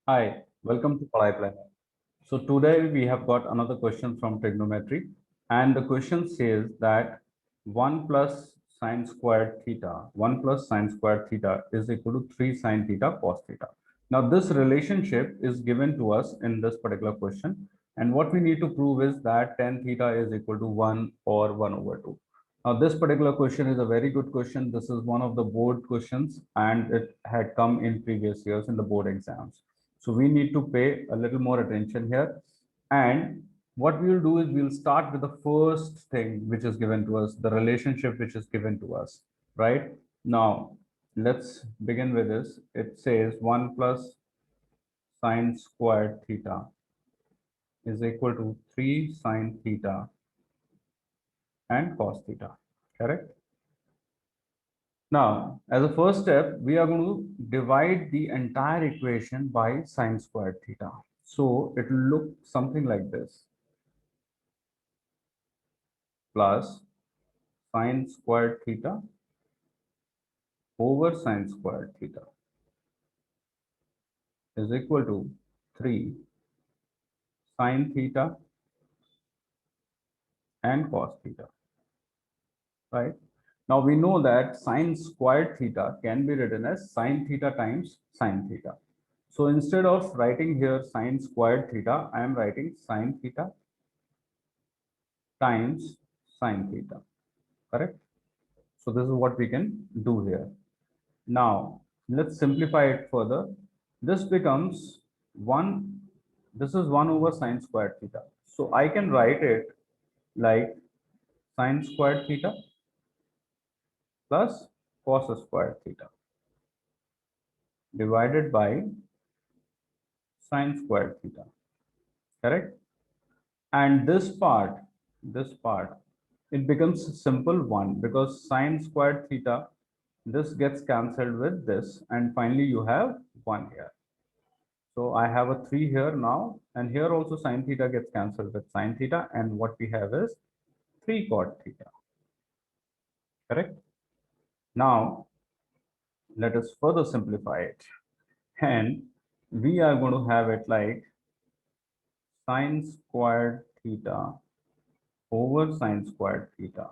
Hi, welcome to Padai Planner. So today we have got another question from trigonometry, and the question says that 1 plus sine squared theta, 1 plus sine squared theta is equal to 3 sine theta cos theta. Now this relationship is given to us in this particular question, and what we need to prove is that tan theta is equal to 1 or 1 over 2. Now this particular question is a very good question. This is one of the board questions, and it had come in previous years in the board exams. So we need to pay a little more attention here. And what we'll do is we'll start with the first thing which is given to us, the relationship which is given to us, right? Now, let's begin with this. It says 1 plus sine squared theta is equal to 3 sine theta and cos theta, correct? Now, as a first step, we are going to divide the entire equation by sine squared theta. So it will look something like this. Plus sine squared theta over sine squared theta is equal to 3 sine theta and cos theta, right? Now we know that sine squared theta can be written as sine theta times sine theta. So instead of writing here sine squared theta, I am writing sine theta times sine theta, correct? So this is what we can do here. Now, let's simplify it further. This becomes 1, this is 1 over sine squared theta. So I can write it like sine squared theta plus cos squared theta divided by sine squared theta, correct? And this part, it becomes simple 1 because sine squared theta, this gets cancelled with this, and finally you have 1 here. So I have a 3 here now, and here also sine theta gets cancelled with sine theta, and what we have is 3 cot theta, correct? Now, let us further simplify it. And we are going to have it like sine squared theta over sine squared theta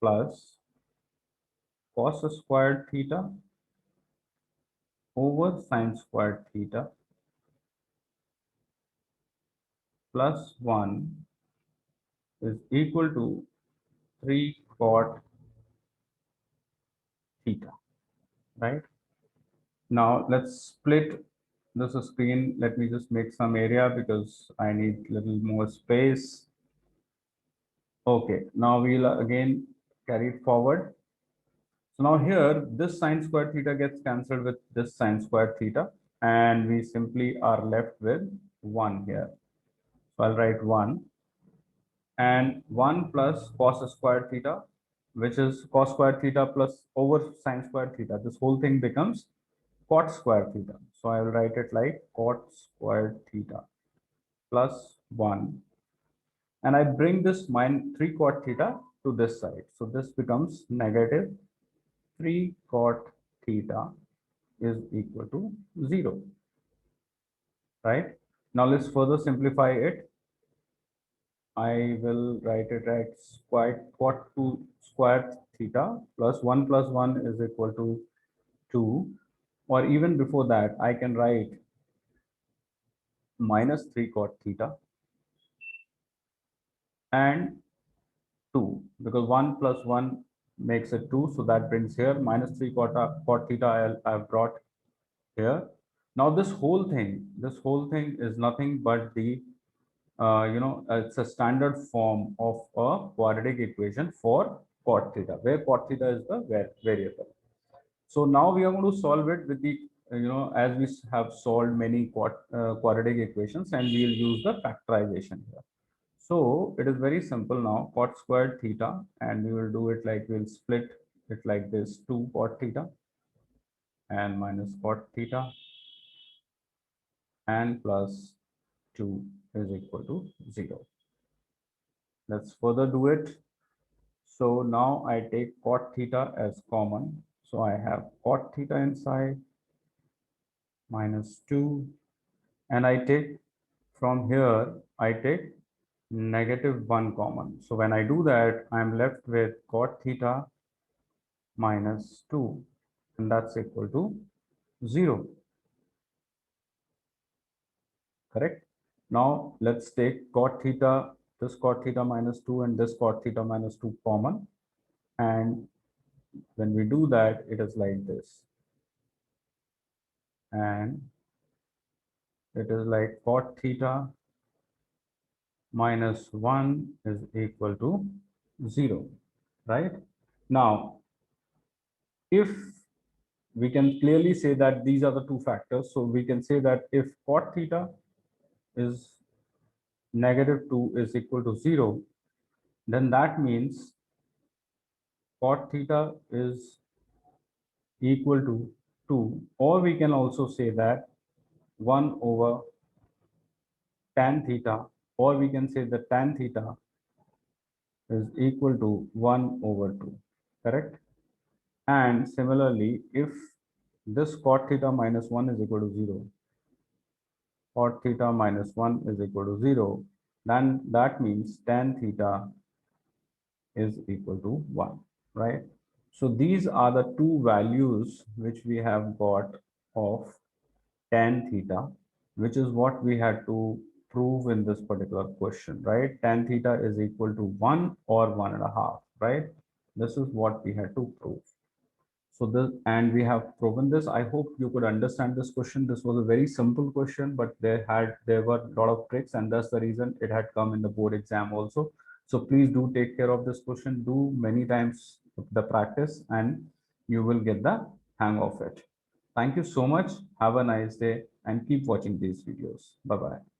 plus cos squared theta over sine squared theta plus 1 is equal to 3 cot theta, right? Now let's split this screen. Let me just make some area because I need a little more space. Okay, now we'll again carry it forward. So now here, this sine squared theta gets cancelled with this sine squared theta, and we simply are left with 1 here. So I'll write 1 and 1 plus cos squared theta, which is cos squared theta plus over sine squared theta. This whole thing becomes cot square theta. So I will write it like cot squared theta plus 1. And I bring this minus 3 cot theta to this side. So this becomes negative 3 cot theta is equal to 0. Right? Now let's further simplify it. I will write it as cot 2 square theta plus 1 is equal to 2. Or even before that, I can write minus 3 cot theta and 2 because 1 plus 1 makes it 2. So that brings here minus 3 cot theta I've brought here. Now this whole thing is nothing but the it's a standard form of a quadratic equation for cot theta, where cot theta is the variable. So now we are going to solve it with the as we have solved many quadratic equations, and we will use the factorization here. So it is very simple now, cot squared theta, and we will do it like we'll split it like this, 2 cot theta and minus cot theta and plus 2 is equal to 0. Let's further do it. So now I take cot theta as common. So I have cot theta inside minus 2, and I take from here, I take -1 common. So when I do that, I'm left with cot theta minus 2, and that's equal to 0, correct? Now let's take cot theta, this cot theta minus 2 and this cot theta minus 2 common, and when we do that, it is like this, and it is like cot theta minus 1 is equal to 0, right? Now, if we can clearly say that these are the two factors, so we can say that if cot theta is -2 is equal to 0, then that means cot theta is equal to 2, or we can also say that 1 over tan theta, or we can say that tan theta is equal to 1 over 2, correct? And similarly, if this cot theta minus 1 is equal to 0, cot theta minus 1 is equal to 0, then that means tan theta is equal to 1, right? So these are the two values which we have got of tan theta, which is what we had to prove in this particular question, right? Tan theta is equal to 1 or 1.5, right? This is what we had to prove. So this, and we have proven this. I hope you could understand this question. This was a very simple question, but there were a lot of tricks, and that's the reason it had come in the board exam also. So please do take care of this question. Do many times the practice, and you will get the hang of it. Thank you so much. Have a nice day and keep watching these videos. Bye bye.